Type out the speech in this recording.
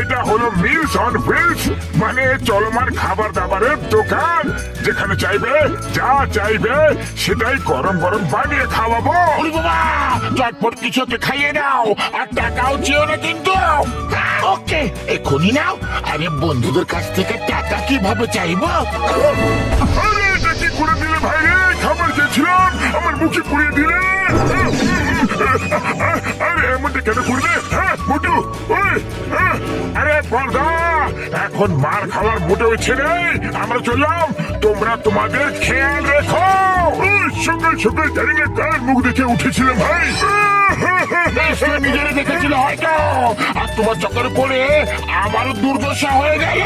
এটা হলো meals on wheels, মানে চলমান খাবার দাবারের দোকান। যেখানে চাইবে যা চাইবে সেটাই গরম গরম বানিয়ে খাওয়াবো। ওরে বাবা, চটপট কিছু একটা খাইয়ে নাও, আর টাকাও চেয়েও না কিন্তু। ওকে, এক্ষুনি নাও। আরে বন্ধুদের কাছ থেকে টাকা কিভাবে চাইবো? আরে এটা কি করে দিলে ভাই রে? খাবার চেয়েছিলাম, আমার মুখে পুড়িয়ে দিলে। আরে এমনটা কেন করলে? হ্যাঁ মোটু, ওই, আরে বর্দা, এখন মার খাওয়ার মোটেও ইচ্ছে নেই। আমরা চললাম, তোমরা তোমাদের খেয়াল রেখো। সকাল সকাল জানি না কার মুখ দেখে উঠেছিলাম ভাই। নিজেরা দেখেছিল হয়তো, আর তোমার চক্করে পড়ে আমারও দুর্দশা হয়ে গেল।